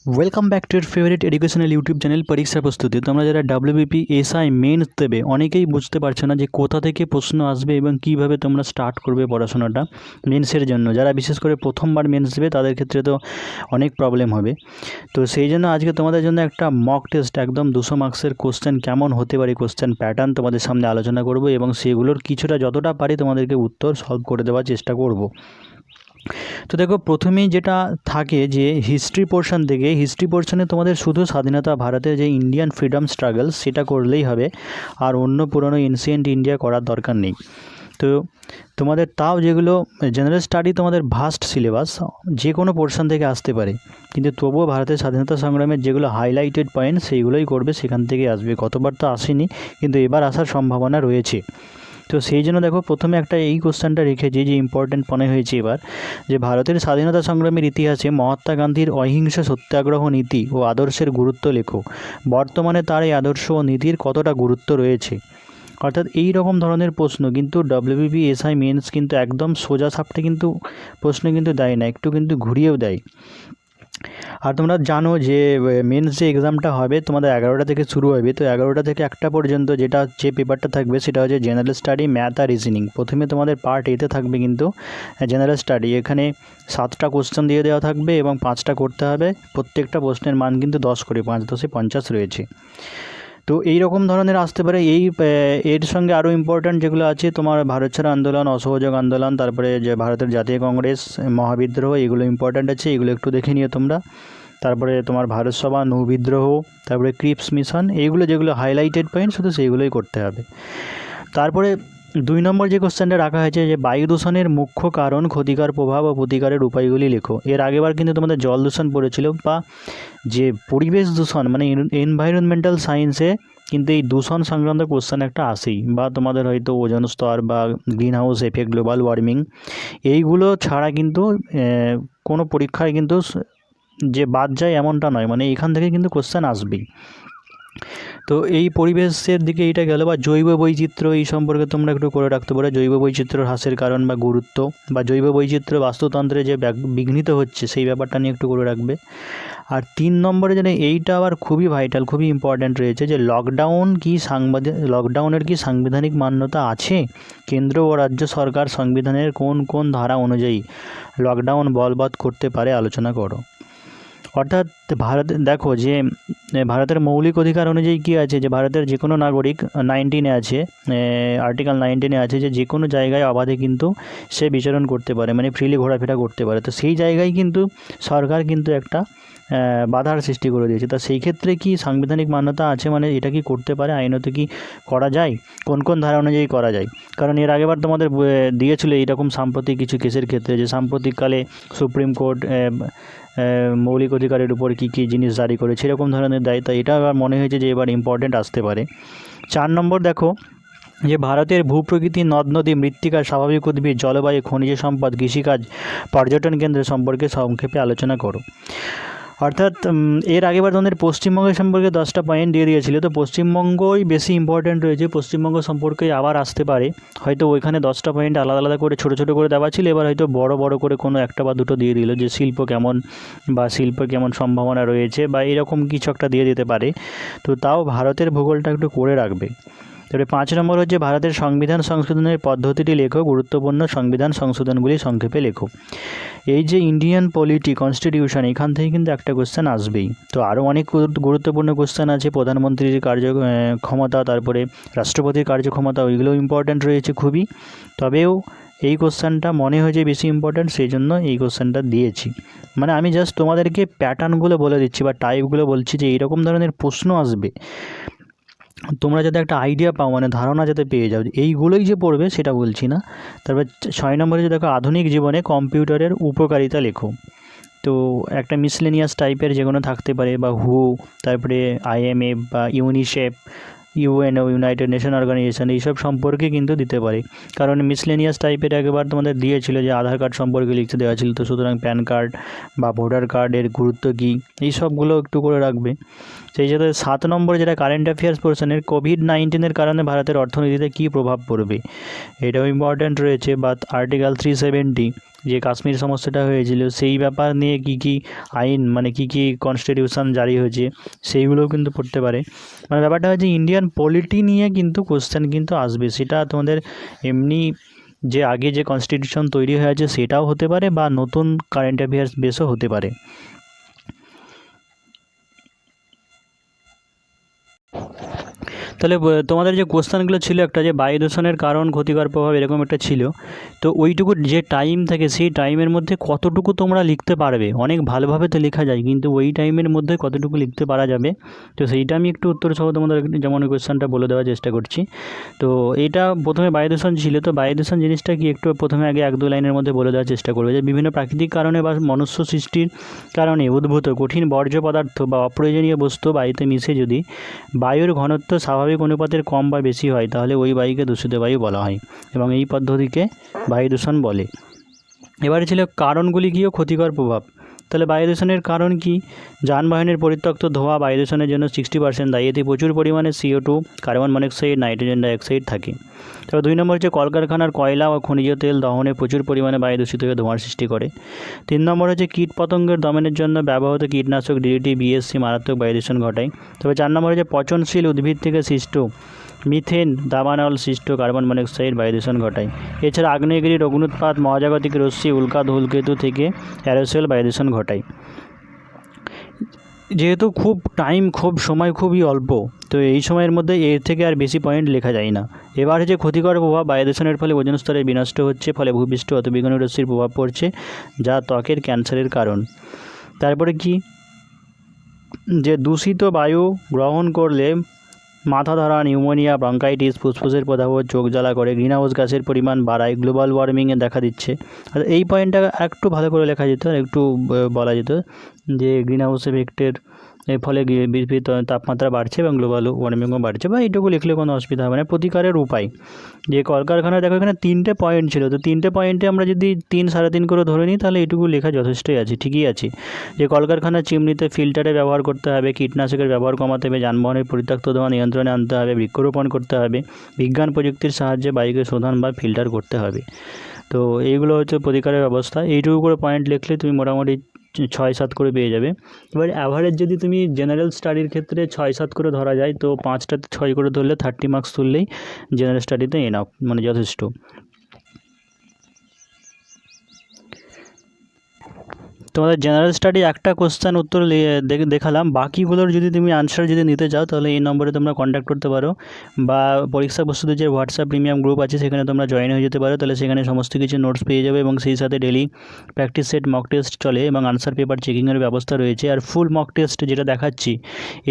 Welcome back to এর favourite educational YouTube channel পরীক্ষা প্রস্তুতি। তোমরা যারা ডাব্লিউবিপি এসআই মেন্স দেবে অনেকেই বুঝতে পারছো না যে কোথা থেকে প্রশ্ন আসবে এবং কিভাবে তোমরা স্টার্ট করবে পড়াশোনাটা মেন্সের জন্য। যারা বিশেষ করে প্রথমবার মেন্স দেবে তাদের ক্ষেত্রে তো অনেক প্রবলেম হবে। তো সেই জন্য আজকে তোমাদের জন্য একটা মক টেস্ট, একদম 200 মার্কসের কোশ্চেন কেমন হতে পারে, কোশ্চেন প্যাটার্ন তোমাদের সামনে আলোচনা করব এবং সেগুলোর কিছুটা যতটা পারি তোমাদেরকে উত্তর সলভ করে দেওয়ার চেষ্টা করব। তো দেখো, প্রথমেই যেটা থাকে যে হিস্ট্রি পোর্শন থেকে, হিস্ট্রি পোর্শনে তোমাদের শুধু স্বাধীনতা ভারতের যে ইন্ডিয়ান ফ্রিডম স্ট্রাগল সেটা করলেই হবে, আর অন্য পুরনো এনসিয়েন্ট ইন্ডিয়া করার দরকার নেই। তো তোমাদের তাও যেগুলো জেনারেল স্টাডি তোমাদের ভাস্ট সিলেবাস, যে কোনো পোর্শন থেকে আসতে পারে, কিন্তু তবুও ভারতের স্বাধীনতা সংগ্রামের যেগুলো হাইলাইটেড পয়েন্ট সেইগুলোই করবে, সেখান থেকে আসবে। কতবার তো আসেনি, কিন্তু এবার আসার সম্ভাবনা রয়েছে। তো সেই জন্য দেখো, প্রথমে একটা এই কোশ্চেনটা রেখেছি যে ইম্পর্টেন্ট মনে হয়েছে এবার, যে ভারতের স্বাধীনতা সংগ্রামের ইতিহাসে মহাত্মা গান্ধীর অহিংস সত্যাগ্রহ নীতি ও আদর্শের গুরুত্ব লেখো। বর্তমানে তার এই আদর্শ ও নীতির কতটা গুরুত্ব রয়েছে। অর্থাৎ এই রকম ধরনের প্রশ্ন কিন্তু ডাব্লিউবিপি এসআই মেন্স কিন্তু একদম সোজা সাপটে কিন্তু প্রশ্ন কিন্তু দেয় না, একটু কিন্তু ঘুরিয়েও দেয়। আর তোমরা জানো যে মেন্স যে এক্সামটা হবে তোমাদের 11টা থেকে শুরু হবে। তো 11টা থেকে 1টা পর্যন্ত যেটা যে পেপারটা থাকবে সেটা হচ্ছে জেনারেল স্টাডি, ম্যাথ আর রিজনিং। প্রথমে তোমাদের পার্ট এতে থাকবে কিন্তু জেনারেল স্টাডি। এখানে 7টা কোশ্চেন দিয়ে দেওয়া থাকবে এবং 5টা করতে হবে। প্রত্যেকটা প্রশ্নের মান কিন্তু 10 করে, 5 10 50 রয়েছে। তো এই রকম ধরনের আসতে পারে। এর সঙ্গে আরও ইম্পর্ট্যান্ট যেগুলো আছে তোমার ভারত ছাড়ো আন্দোলন, অসহযোগ আন্দোলন, তারপরে যে ভারতের জাতীয় কংগ্রেস, মহাবিদ্রোহ, এগুলো ইম্পর্ট্যান্ট আছে, এগুলো একটু দেখে নিও তোমরা। তারপরে তোমার ভারত সভা, নৌ বিদ্রোহ, তারপরে ক্রিপস মিশন, এইগুলো যেগুলো হাইলাইটেড পয়েন্ট শুধু সেইগুলোই করতে হবে। তারপরে 2 নম্বর যে কোশ্চেনটা রাখা হয়েছে যে বায়ু দূষণের মুখ্য কারণ, ক্ষতিকর প্রভাব ও প্রতিকারের উপায়গুলি লেখো। এর আগেবার কিন্তু তোমাদের জল দূষণ পড়েছিল, বা যে পরিবেশ দূষণ মানে এনভায়রনমেন্টাল সায়েন্সে কিন্তু এই দূষণ সংক্রান্ত কোশ্চেন একটা আসেই, বা তোমাদের হয়তো ওজোন স্তর বা green house effect, global warming, এইগুলো ছাড়া কিন্তু কোনো পরীক্ষায় কিন্তু যে বাদ যায় এমনটা নয়, মানে এখান থেকে কিন্তু কোশ্চেন আসবেই। তো এই পরিবেশের দিকে এইটা গেল। বা জৈব বৈচিত্র্য, এই সম্পর্কে তোমরা একটু করে রাখতে পারো, জৈব বৈচিত্র্য হ্রাসের কারণ বা গুরুত্ব, বা জৈব বৈচিত্র্য বাস্তুতন্ত্রে যে বিঘ্নিত হচ্ছে সেই ব্যাপারটা নিয়ে একটু করে রাখবে। আর 3 নম্বরে যেন এইটা আবার খুবই ভাইটাল, খুবই ইম্পর্ট্যান্ট রয়েছে যে লকডাউনের কি সাংবিধানিক মান্যতা আছে। কেন্দ্র ও রাজ্য সরকার সংবিধানের কোন কোন ধারা অনুযায়ী লকডাউন বলবৎ করতে পারে, আলোচনা করো। অর্থাৎ দেখো যে ভারতের মৌলিক অধিকার অনুযায়ী কী আছে, যে ভারতের যে কোনো নাগরিক 19-এ আছে, আর্টিকেল 19-এ আছে যে কোনো জায়গায় অবাধে কিন্তু সে বিচরণ করতে পারে, মানে ফ্রিলি ঘোরাফেরা করতে পারে। তো সেই জায়গায় কিন্তু সরকার কিন্তু একটা বাধার সৃষ্টি করে দিয়েছে। তা সেই ক্ষেত্রে কি সাংবিধানিক মান্যতা আছে, মানে এটা কি করতে পারে, আইনত কি করা যায়, কোন কোন ধারা অনুযায়ী করা যায়। কারণ এর আগেবার তোমাদের দিয়েছিল এইরকম সাম্প্রতিক কিছু কেসের ক্ষেত্রে, যে সাম্প্রতিককালে সুপ্রিম কোর্ট মৌলিক অধিকারের উপর কী কী জিনিস জারি করে, সেরকম ধরনের দেয়। তাই এটা আবার মনে হয়েছে যে এবার ইম্পর্টেন্ট আসতে পারে। 4 নম্বর দেখো, যে ভারতের ভূপ্রকৃতি, নদ নদী, মৃত্তিকা, স্বাভাবিক উদ্ভিদ, জলবায়ু, খনিজ সম্পদ, কৃষিকাজ, পর্যটন কেন্দ্র সম্পর্কে সংক্ষেপে আলোচনা করো। অর্থাৎ এর আগেবার তোমাদের পশ্চিমবঙ্গের সম্পর্কে 10টা পয়েন্ট দিয়ে দিয়েছিল, তো পশ্চিমবঙ্গই বেশি ইম্পর্ট্যান্ট রয়েছে। পশ্চিমবঙ্গ সম্পর্কে আবার আসতে পারে, হয়তো ওইখানে 10টা পয়েন্ট আলাদা আলাদা করে ছোটো ছোটো করে দেওয়া ছিল, এবার হয়তো বড় বড় করে কোনো একটা বা দুটো দিয়ে দিল, যে শিল্প কেমন বা শিল্পের কেমন সম্ভাবনা রয়েছে বা এরকম কিছু একটা দিয়ে দিতে পারে। তো তাও ভারতের ভূগোলটা একটু করে রাখবে। তবে 5 নম্বর হচ্ছে ভারতের সংবিধান সংশোধনের পদ্ধতিটি লেখো, গুরুত্বপূর্ণ সংবিধান সংশোধনগুলি সংক্ষেপে লেখো। এই যে ইন্ডিয়ান পলিটি কনস্টিটিউশন, এখান থেকে কিন্তু একটা কোশ্চেন আসবেই। তো আরও অনেক গুরুত্বপূর্ণ কোশ্চেন আছে, প্রধানমন্ত্রীর ক্ষমতা, তারপরে রাষ্ট্রপতির কার্যক্ষমতা, ওইগুলো ইম্পর্ট্যান্ট রয়েছে খুবই। তবেও এই কোশ্চেনটা মনে হয়েছে বেশি ইম্পর্ট্যান্ট, সেই জন্য এই কোশ্চেনটা দিয়েছি। মানে আমি জাস্ট তোমাদেরকে প্যাটার্নগুলো বলে দিচ্ছি বা টাইপগুলো বলছি যে এইরকম ধরনের প্রশ্ন আসবে, তোমরা যাতে একটা আইডিয়া পাও, মানে ধারণা যাতে পেয়ে যাও, এইগুলোই যে পড়বে সেটা বলছি না। তারপর 6 নম্বরে যে দেখো, আধুনিক জীবনে কম্পিউটারের উপকারিতা লেখো। তো একটা মিসলেনিয়াস টাইপের যে কোনো থাকতে পারে, বা হু, তারপরে IMF বা UNICEF, UNO, united nation organisation, এইসব সম্পর্কে কিন্তু দিতে পারে। কারণ মিসলেনিয়াস টাইপের একবার তোমাদের দিয়েছিল যে আধার কার্ড সম্পর্কে লিখতে দেওয়া ছিল, তো সুতরাং প্যান কার্ড বা ভোটার কার্ডের গুরুত্ব কী, এই সবগুলো একটু করে রাখবে। সেই সাথে 7 নম্বরে যেটা কারেন্ট অ্যাফেয়ার্স পোর্শনের, কোভিড-19-এর কারণে ভারতের অর্থনীতিতে কী প্রভাব পড়বে, এটাও ইম্পর্ট্যান্ট রয়েছে। বা আর্টিকেল 370, যে কাশ্মীর সমস্যাটা হয়েছিল সেই ব্যাপার নিয়ে কি কি আইন মানে কি কি কনস্টিটিউশন জারি হয়েছে সেইগুলোও কিন্তু পড়তে পারে। মানে ব্যাপারটা হচ্ছে ইন্ডিয়ান পলিটি নিয়ে কিন্তু কোশ্চেন কিন্তু আসবে, সেটা তোমাদের এমনি যে আগে যে কনস্টিটিউশন তৈরি হয়ে আছে সেটাও হতে পারে বা নতুন কারেন্ট অ্যাফেয়ার্স বেসও হতে পারে। তাহলে তোমাদের যে কোশ্চেনগুলো ছিল একটা যে বায়ু দূষণের কারণ ক্ষতিকর প্রভাব এরকম একটা ছিল, তো ওইটুকু যে টাইম থাকে সেই টাইমের মধ্যে কতটুকু তোমরা লিখতে পারবে, অনেক ভালোভাবে তো লেখা যায় কিন্তু ওই টাইমের মধ্যে কতটুকু লিখতে পারা যাবে, তো সেইটা আমি একটু উত্তর সহ তোমাদের যেমন ওই কোশ্চেনটা বলে দেওয়ার চেষ্টা করছি। তো এটা প্রথমে বায়ু দূষণ ছিল, তো বায়ু দূষণ জিনিসটা কি একটু প্রথমে আগে 1-2 লাইনের মধ্যে বলে দেওয়ার চেষ্টা করবে যে বিভিন্ন প্রাকৃতিক কারণে বা মনুষ্য সৃষ্টির কারণে উদ্ভূত কঠিন বর্জ্য পদার্থ বা অপ্রয়োজনীয় বস্তু বায়ুতে মিশে যদি বায়ুর ঘনত্ব স্বাভাবিক অনুপাতের কম বা বেশি হয় তাহলে ওই বায়ুকে দূষিত বায়ু বলা হয় এবং এই পদ্ধতিকে বায়ু দূষণ বলে। এবারে ছিল কারণগুলি কী ও ক্ষতিকর প্রভাব। তাহলে বায়ু দূষণের কারণ কি? যানবাহনের পরিত্যক্ত ধোঁয়া বায়ু দূষণের জন্য 60% দায়ী। এতে প্রচুর পরিমাণে CO2, carbon monoxide, nitrogen dioxide থাকে। তবে 2 নম্বর হচ্ছে কলকারখানার কয়লা ও খনিজ তেল দহনে প্রচুর পরিমাণে বায়ু দূষিত হয়ে ধোঁয়ার সৃষ্টি করে। 3 নম্বর হচ্ছে কীট পতঙ্গের দমনের জন্য ব্যবহৃত কীটনাশক DDT, BSC মারাত্মক বায়ু দূষণ ঘটায়। তবে 4 নম্বর হচ্ছে পচনশীল উদ্ভিদ থেকে সৃষ্ট মিথেন, দাবানল সৃষ্ট কার্বন মনোক্সাইড বায়ু দূষণ ঘটায়। এছাড়া আগ্নেয়গিরির অগ্নুৎপাত, মহাজাগতিক রশ্মি, উল্কা ধূমকেতু থেকে অ্যারোসোল বায়ু দূষণ ঘটায়। যেহেতু খুব সময় খুবই অল্প, তো এই সময়ের মধ্যে এর থেকে আর বেশি পয়েন্ট লেখা যায় না। এবার হচ্ছে ক্ষতিকর প্রভাব। বায়ু দূষণের ফলে ওজোন স্তরে বিনষ্ট হচ্ছে, ফলে ভূপৃষ্ঠ অতিবেগুনি রশ্মির প্রভাব পড়ছে যা ত্বকের ক্যান্সারের কারণ। তারপরে কি, যে দূষিত বায়ু গ্রহণ করলে মাথা ধরা, নিউমোনিয়া, ব্রঙ্কাইটিস, ফুসফুসের প্রদাহ, চোখ জ্বালা করে, গ্রিনহাউস গ্যাসের পরিমাণ বাড়ায়, গ্লোবাল ওয়ার্মিংয়ে দেখা দিচ্ছে। আর এই পয়েন্টটা একটু ভালো করে লেখা যেত, একটু বলা যেত যে গ্রিনহাউস এফেক্টের ফলে তাপমাত্রা বাড়ছে এবং গ্লোবাল ওয়ার্মিংও বাড়ছে, বা এইটুকু লিখলে কোনো অসুবিধা হবে না। প্রতিকারের উপায়, যে কলকারখানায় দেখো এখানে 3টে পয়েন্ট ছিল, তো 3টে পয়েন্টে আমরা যদি 3-3.5 করে ধরে নিই তাহলে এইটুকু লেখা যথেষ্টই আছে, ঠিকই আছে। যে কলকারখানার চিমনিতে ফিল্টারে ব্যবহার করতে হবে, কীটনাশকের ব্যবহার কমাতে হবে, যানবাহনের পরিত্যক্ত ধোঁয়া নিয়ন্ত্রণে আনতে হবে, বৃক্ষরোপণ করতে হবে, বিজ্ঞান প্রযুক্তির সাহায্যে বায়ুকে শোধন বা ফিল্টার করতে হবে। তো এইগুলো হচ্ছে প্রতিকারের ব্যবস্থা। এইটুকু করে পয়েন্ট লিখলে তুমি মোটামুটি 6-7 করে পেয়ে যাবে। এবার অ্যাভারেজ যদি তুমি জেনারেল স্টাডির ক্ষেত্রে 6-7 করে ধরা যায়, তো 5টাতে 6 করে ধরলে 30 মার্কস তুললেই জেনারেল স্টাডিতে এনাফ, মানে যথেষ্ট। তোমাদের জেনারেল স্টাডি একটা কোশ্চেন উত্তর দেখালাম, বাকিগুলোর যদি তুমি আনসার যদি নিতে চাও তাহলে এই নম্বরে তোমরা কন্ট্যাক্ট করতে পারো, বা পরীক্ষা প্রস্তুতির যে হোয়াটসঅ্যাপ প্রিমিয়াম গ্রুপ আছে সেখানে তোমরা জয়েন হয়ে যেতে পারো। তাহলে সেখানে সমস্ত কিছু নোটস পেয়ে যাবে এবং সেই সাথে daily practice set mock test চলে এবং আনসার পেপার চেকিংয়ের ব্যবস্থা রয়েছে। আর ফুল মক টেস্ট যেটা দেখাচ্ছি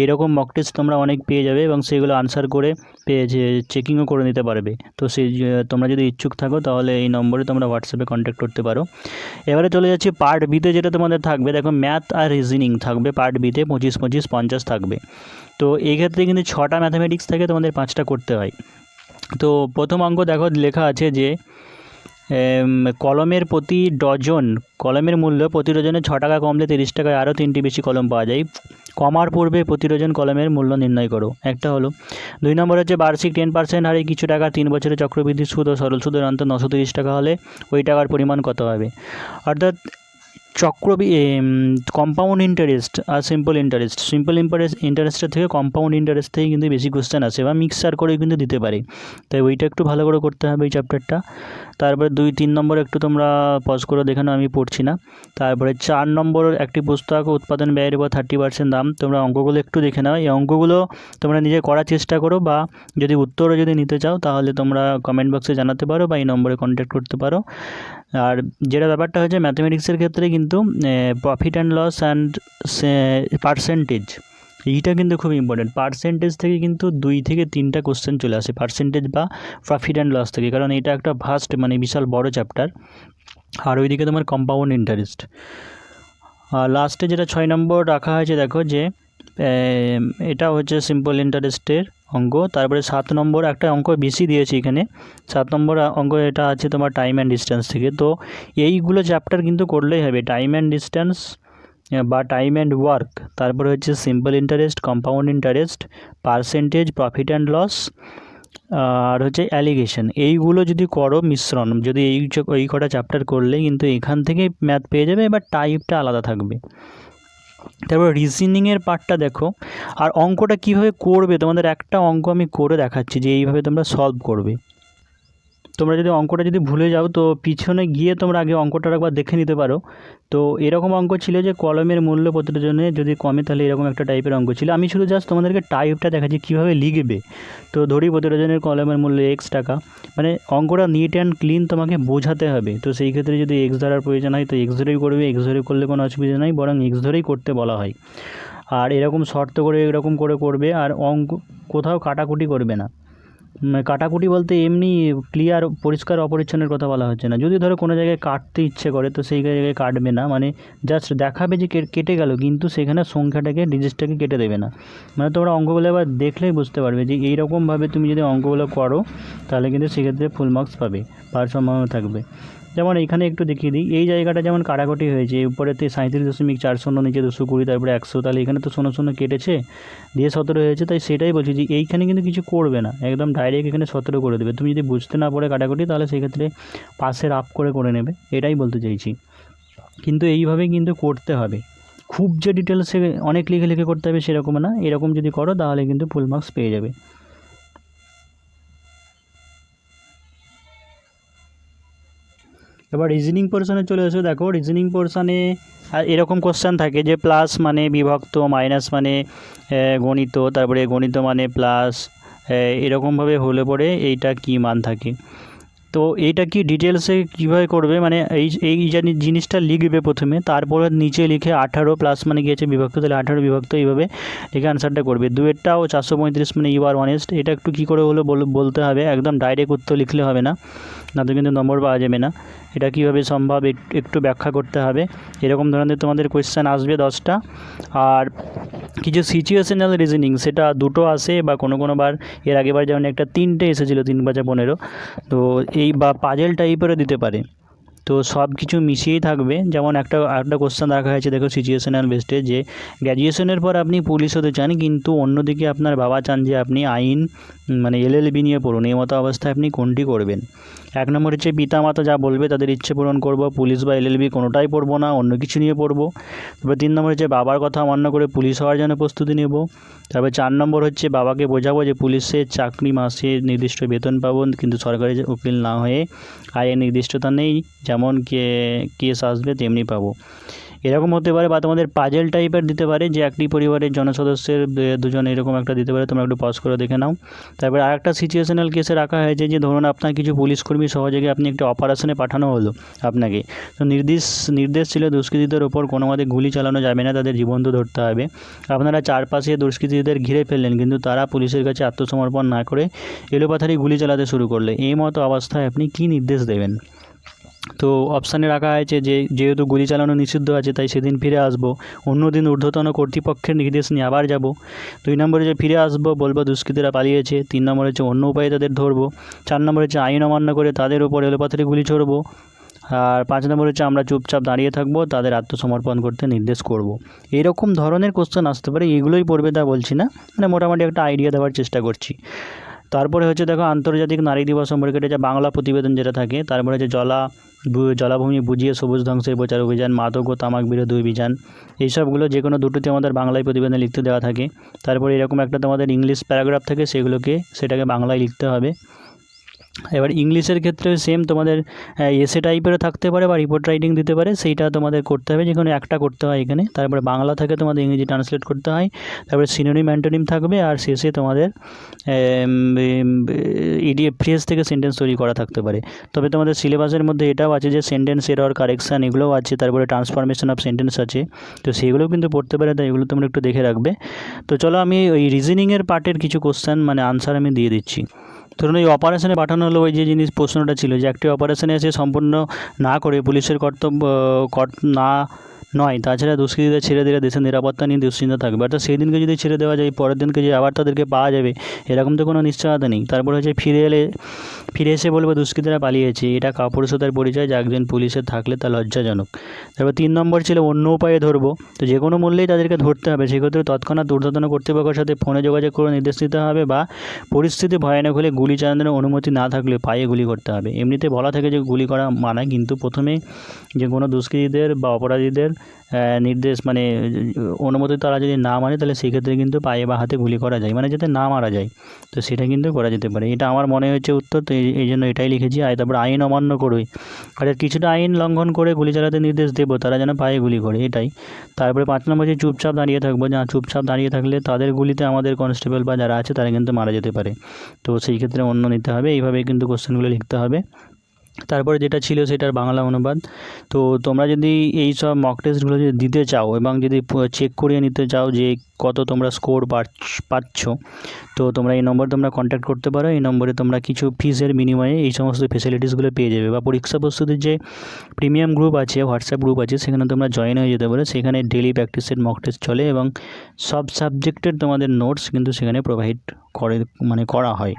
এরকম মক টেস্ট তোমরা অনেক পেয়ে যাবে এবং সেগুলো আনসার করে চেকিংও করে নিতে পারবে। তো তোমরা যদি ইচ্ছুক থাকো তাহলে এই নম্বরে তোমরা হোয়াটসঅ্যাপে কন্ট্যাক্ট করতে পারো। এবারে চলে যাচ্ছি পার্ট বিতে, যেটা তোমাদের থাকবে দেখো ম্যাথ আর রিজনিং থাকবে পার্ট বিতে, 25-25 50 থাকবে। তো এই ক্ষেত্রে কিন্তু 6টা ম্যাথামেটিক্স থেকে তোমাদের 5টা করতে হয়। তো প্রথম অঙ্ক দেখো লেখা আছে যে কলমের প্রতি ডজন, কলমের মূল্য প্রতি ডজনে 6 টাকা কমলে 30 টাকায় আরও 3টি বেশি কলম পাওয়া যায়, কমার পূর্বে প্রতি ডজন কলমের মূল্য নির্ণয় করো। একটা হলো। 2 নম্বর হচ্ছে বার্ষিক 10% হারে কিছু টাকা 3 বছরে চক্রবৃদ্ধি সুদ ও সরল সুদের অন্তর 930 টাকা হলে ওই টাকার পরিমাণ কত হবে। অর্থাৎ কম্পাউন্ড ইন্টারেস্ট আর সিম্পল ইন্টারেস্টের থেকে কম্পাউন্ড ইন্টারেস্ট থেকে কিন্তু বেশি কোশ্চেন আসে, বা মিক্সার করে কিন্তু দিতে পারে, তাই ওইটা একটু ভালো করে করতে হবে এই চ্যাপ্টারটা। তারপরে 2-3 নম্বর একটু তোমরা পজ করে দেখে নাও, আমি পড়ছি না। তারপরে 4 নম্বর একটি পুস্তক উৎপাদন ব্যয়ের উপর 30% দাম, তোমরা অঙ্কগুলো একটু দেখে নাও। এই অঙ্কগুলো তোমরা নিজে করার চেষ্টা করো, বা যদি উত্তরও যদি নিতে চাও তাহলে তোমরা কমেন্ট বক্সে জানাতে পারো বা এই নম্বরে কন্ট্যাক্ট করতে পারো। আর যেটা ব্যাপারটা হচ্ছে ম্যাথামেটিক্সের ক্ষেত্রে কিন্তু profit and loss and percentage, এইটা কিন্তু খুব ইম্পর্টেন্ট। পার্সেন্টেজ থেকে কিন্তু 2 থেকে 3টা কোশ্চেন চলে আসে, পার্সেন্টেজ বা প্রফিট অ্যান্ড লস থেকে, কারণ এটা একটা ভাস্ট মানে বিশাল বড় চ্যাপ্টার। আর ওইদিকে তোমার কম্পাউন্ড ইন্টারেস্ট। আর লাস্টে যেটা 6 নম্বর রাখা হয়েছে দেখো যে এটা হচ্ছে সিম্পল ইন্টারেস্টের অঙ্ক। তারপরে 7 নম্বর একটা অঙ্ক বেশি দিয়েছি এখানে, 7 নম্বর অঙ্ক এটা আছে তোমার টাইম অ্যান্ড ডিস্টেন্স থেকে। তো এইগুলো চ্যাপ্টার কিন্তু করলেই হবে, টাইম অ্যান্ড ডিস্টেন্স বা টাইম অ্যান্ড ওয়ার্ক, তারপরে হচ্ছে simple interest, compound interest, percentage, profit and loss, আর হচ্ছে অ্যালিগেশন, এইগুলো যদি করো মিশ্রণ, যদি এই কটা চ্যাপ্টার করলে কিন্তু এখান থেকে ম্যাথ পেয়ে যাবে, এবার টাইপটা আলাদা থাকবে। তারপর রিজনিংয়ের পার্টটা দেখো, আর অঙ্কটা কীভাবে করবে তোমাদের একটা অঙ্ক আমি করে দেখাচ্ছি যে এইভাবে তোমরা সলভ করবে। তোমরা যদি অঙ্কটা যদি ভুলে যাও তো পিছনে গিয়ে তোমরা আগে অঙ্কটা একবার দেখে নিতে পারো। তো এরকম অঙ্ক ছিল যে কলমের মূল্য প্রতিজনে যদি কমে তাহলে এরকম একটা টাইপের অঙ্ক ছিল। আমি শুধু জাস্ট তোমাদেরকে টাইপটা দেখাচ্ছি কীভাবে লিখবে। তো ধরি প্রতিজনের কলমের মূল্য X টাকা, মানে অঙ্কটা নিট অ্যান্ড ক্লিন তোমাকে বোঝাতে হবে। তো সেই ক্ষেত্রে যদি X ধরার প্রয়োজন হয় তো X ধরেই করবে, X ধরে করলে কোনো অসুবিধা নাই, বরং X ধরেই করতে বলা হয়। আর এরকম শর্ত করে এরকম করে করবে, আর অঙ্ক কোথাও কাটাকুটি করবে না। কাটাকুটি বলতে এমনি ক্লিয়ার পরিষ্কার অপরিচ্ছন্নের কথা বলা হচ্ছে না। যদি ধরো কোনো জায়গায় কাটতে ইচ্ছে করে তো সেই জায়গায় কাটবে না, মানে জাস্ট দেখাবে যে কেটে গেল, কিন্তু সেখানে সংখ্যাটাকে ডিজিটটাকে কেটে দেবে না। মানে তোমরা অঙ্কগুলো এবার দেখলেই বুঝতে পারবে যে এইরকমভাবে তুমি যদি অঙ্কগুলো করো তাহলে কিন্তু সেক্ষেত্রে ফুল মার্কস পাবে, পাওয়ার সম্ভাবনা থাকবে। যেমন এখানে একটু দেখিয়ে দিই, এই জায়গাটা যেমন কাটাকুটি হয়েছে, উপরেতে 37.4 নিচে 220, তারপরে 100, তাহলে এখানে তো 0 কেটেছে দিয়ে 17 হয়েছে। তাই সেটাই বলছি যে এইখানে কিন্তু কিছু করবে না, একদম ডাইরেক্ট এখানে 17 করে দেবে। তুমি যদি বুঝতে না পারে কাটাকুটি তাহলে সেক্ষেত্রে পাশের আপ করে নেবে, এটাই বলতে চাইছি। কিন্তু এইভাবে কিন্তু করতে হবে, খুব যে ডিটেলসে অনেক লিখে করতে হবে সেরকম না, এরকম যদি করো তাহলে কিন্তু ফুল মার্কস পেয়ে যাবে। এবার রিজনিং পোর্শনে চলে এসো। দেখো রিজনিং পোর্শনে এরকম কোশ্চেন থাকে যে প্লাস মানে বিভক্ত, মাইনাস মানে গণিত, তারপরে গণিত মানে প্লাস, এরকমভাবে হলে পরে এইটা কি মান থাকে। তো এইটা কি ডিটেলসে কীভাবে করবে, মানে এই জিনিসটা লিখবে প্রথমে, তারপরে নিচে লিখে 18 প্লাস মানে গিয়েছে বিভক্ত, তাহলে 18 বিভক্ত এইভাবে লিখে আনসারটা করবে। দুয়েরটাও 435 মানে ইউ আর অনেস্ট, এটা একটু কী করে হলো বলতে হবে, একদম ডাইরেক্ট উত্তর লিখলে হবে না, না তো কিন্তু নম্বর পাওয়া যাবে না। এটা কীভাবে সম্ভব একটু ব্যাখ্যা করতে হবে। এরকম ধরনের তোমাদের কোয়েশ্চেন আসবে 10টা। আর কিছু সিচুয়েশনাল রিজনিং, সেটা 2টো আসে বা কোনো বার এর আগেবার যেমন একটা 3টে এসেছিলো 3×15, তো এই বা পাজেল টাইপেরও দিতে পারে। তো সব কিছু মিশিয়েই থাকবে। যেমন একটা কোশ্চেন রাখা হয়েছে দেখো সিচুয়েশনাল বেসডে, যে গ্র্যাজুয়েশনের পর আপনি পুলিশ হতে চান, কিন্তু অন্যদিকে আপনার বাবা চান যে আপনি আইন মানে LLB নিয়ে পড়ুন, এই মতো অবস্থায় আপনি কোনটি করবেন। 1 নম্বর হচ্ছে পিতামাতা যা বলবে তাদের ইচ্ছে পূরণ করব, পুলিশ বা LLB কোনোটাই পড়বো না, অন্য কিছু নিয়ে পড়বো। তারপর 3 নম্বর হচ্ছে বাবার কথা অমান্য করে পুলিশ হওয়ার জন্য প্রস্তুতি নেব। তারপর 4 নম্বর হচ্ছে বাবাকে বোঝাবো যে পুলিশের চাকরি মাসে নির্দিষ্ট বেতন পাবো, কিন্তু সরকারি উকিল না হয়ে আয়ের নির্দিষ্টতা নেই, যেমন কেস আসবে তেমনি পাবো। এরকম হতে পারে। বা তোমাদের পাজেল টাইপের দিতে পারে, যে একটি পরিবারের জনসদস্যের 2জন, এরকম একটা দিতে পারে, তোমরা একটু পজ করে দেখে নাও। তারপরে আরেকটা সিচুয়েশনাল কেসে রাখা হয়েছে যে ধরুন আপনার কিছু পুলিশকর্মী সহযোগে আপনি একটি অপারেশনে পাঠানো হলো আপনাকে, তো নির্দেশ ছিল দুষ্কৃতীদের ওপর কোনো মতে গুলি চালানো যাবে না, তাদের জীবন্ত ধরতে হবে। আপনারা চারপাশে দুষ্কৃতীদের ঘিরে ফেললেন, কিন্তু তারা পুলিশের কাছে আত্মসমর্পণ না করে এলোপাথারি গুলি চালাতে শুরু করলে, এই মতো অবস্থায় আপনি কী নির্দেশ দেবেন। তো অপশানে রাখা হয়েছে যে যেহেতু গুলি চালানো নিষিদ্ধ আছে তাই সেদিন ফিরে আসবো, অন্য দিন ঊর্ধ্বতন কর্তৃপক্ষের নির্দেশ নিয়ে আবার যাব। 2 নম্বরে যে ফিরে আসবো, বলবো দুষ্কৃতীরা পালিয়েছে। 3 নম্বরে হচ্ছে অন্য উপায়ে তাদের ধরবো। 4 নম্বরে হচ্ছে আইন অমান্য করে তাদের উপর এলোপাথারি গুলি ছড়বো। আর 5 নম্বর হচ্ছে আমরা চুপচাপ দাঁড়িয়ে থাকবো, তাদের আত্মসমর্পণ করতে নির্দেশ করব। এরকম ধরনের কোশ্চেন আসতে পারে, এগুলোই পড়বে তা বলছি না, মানে মোটামুটি একটা আইডিয়া দেওয়ার চেষ্টা করছি। তারপরে হচ্ছে দেখো আন্তর্জাতিক নারী দিবস সম্পর্কে এটা বাংলা প্রতিবেদন যেটা থাকে। তারপরে হচ্ছে জলাভূমি বুঝিয়ে সবুজ ধ্বংসের প্রচার অভিযান, মাদক ও তামাক বিরোধী অভিযান, এইসবগুলো যে কোনো দুটোতে আমাদের বাংলায় প্রতিবেদন লিখতে দেওয়া থাকে। তারপরে এরকম একটা তোমাদের ইংলিশ প্যারাগ্রাফ থাকে, সেটাকে বাংলায় লিখতে হবে। এবার ইংলিশের ক্ষেত্রে সেম তোমাদের এসে টাইপেরও থাকতে পারে বা রিপোর্ট রাইটিং দিতে পারে, সেইটা তোমাদের করতে হবে, যে কোনো একটা করতে হয় এখানে। তারপরে বাংলা থেকে তোমাদের ইংরেজি ট্রান্সলেট করতে হয়, তারপরে সিনোনিম অ্যান্টোনিম থাকবে, আর শেষে তোমাদের ইডিএফ ফ্রেজ থেকে সেন্টেন্স তৈরি করা থাকতে পারে। তবে তোমাদের সিলেবাসের মধ্যে এটাও আছে যে সেন্টেন্স এরর কারেকশান এগুলোও আছে, তারপরে ট্রান্সফরমেশন অফ সেন্টেন্স আছে, তো সেগুলোও কিন্তু পড়তে পারে, তাই এগুলো তোমরা একটু দেখে রাখবে। তো চলো আমি ওই রিজনিংয়ের পার্টের কিছু কোশ্চেন মানে আনসার আমি দিয়ে দিচ্ছি। ধরুন এই অপারেশনে পাঠানো হলো, ওই যে প্রশ্নটা ছিল যে একটি অপারেশনে এসে সম্পূর্ণ না করে পুলিশের কর্তব্য নয়। তাছাড়া দুষ্কৃতীদের ছেড়ে দিলে দেশের নিরাপত্তা নিয়ে দুশ্চিন্তা থাকবে, অর্থাৎ সেই দিনকে যদি ছেড়ে দেওয়া যায় পরের দিনকে যে আবার তাদেরকে পাওয়া যাবে এরকম তো কোনো নিশ্চয়তা নেই। তারপর হচ্ছে ফিরে এসে বলবে দুষ্কৃতীরা পালিয়েছে, এটা কাপুরুষতার পরিচয়, যা একজন পুলিশের থাকলে তা লজ্জাজনক। তারপর 3 নম্বর ছিল অন্য উপায়ে ধরবো। তো যে কোনো মূল্যেই তাদেরকে ধরতে হবে, সেক্ষেত্রে তৎক্ষণাৎ ঊর্ধ্বতন কর্তৃপক্ষের সাথে ফোনে যোগাযোগ করে নির্দেশ দিতে হবে, বা পরিস্থিতি ভয়ানক হলে গুলি চালানোর অনুমতি না থাকলে পায়ে গুলি করতে হবে। এমনিতে বলা থাকে যে গুলি করা মানা, কিন্তু প্রথমে যে কোনো দুষ্কৃতীদের বা অপরাধীদের নির্দেশ মানে অনুমতি তারা যদি না মানে তাহলে সেক্ষেত্রে কিন্তু পায়ে বা হাতে গুলি করা যায়, মানে যাতে না মারা যায়, তো সেটা কিন্তু করা যেতে পারে। এটা আমার মনে হচ্ছে উত্তর, তো এই জন্য এটাই লিখেছি। তারপর আইন অমান্য করবে, অর্থাৎ কিছুটা আইন লঙ্ঘন করে গুলি চালাতে নির্দেশ দেবো, তারা যেন পায়ে গুলি করে, এটাই। তারপরে 5 নম্বর যে চুপচাপ দাঁড়িয়ে থাকবো, যা চুপচাপ দাঁড়িয়ে থাকলে তাদের গুলিতে আমাদের কনস্টেবল বা যারা আছে তারা কিন্তু মারা যেতে পারে, তো সেই ক্ষেত্রে অন্য নিতে হবে। এইভাবেই কিন্তু কোশ্চেনগুলো লিখতে হবে। তারপরে যেটা ছিল সেটার বাংলা অনুবাদ। তো তোমরা যদি এই সব মক টেস্টগুলো যদি দিতে চাও এবং যদি চেক করিয়ে নিতে চাও যে কত তোমরা স্কোর পাচ্ছ, তো তোমরা এই নম্বরে তোমরা কন্ট্যাক্ট করতে পারো। এই নম্বরে তোমরা কিছু ফিসের বিনিময়ে এই সমস্ত ফেসিলিটিসগুলো পেয়ে যাবে, বা পরীক্ষা প্রস্তুতির যে প্রিমিয়াম গ্রুপ আছে, হোয়াটসঅ্যাপ গ্রুপ আছে, সেখানে তোমরা জয়েন হয়ে যেতে পারো। সেখানে ডেলি প্র্যাকটিসের মক টেস্ট চলে এবং সব সাবজেক্টের তোমাদের নোটস কিন্তু সেখানে প্রোভাইড করা হয়।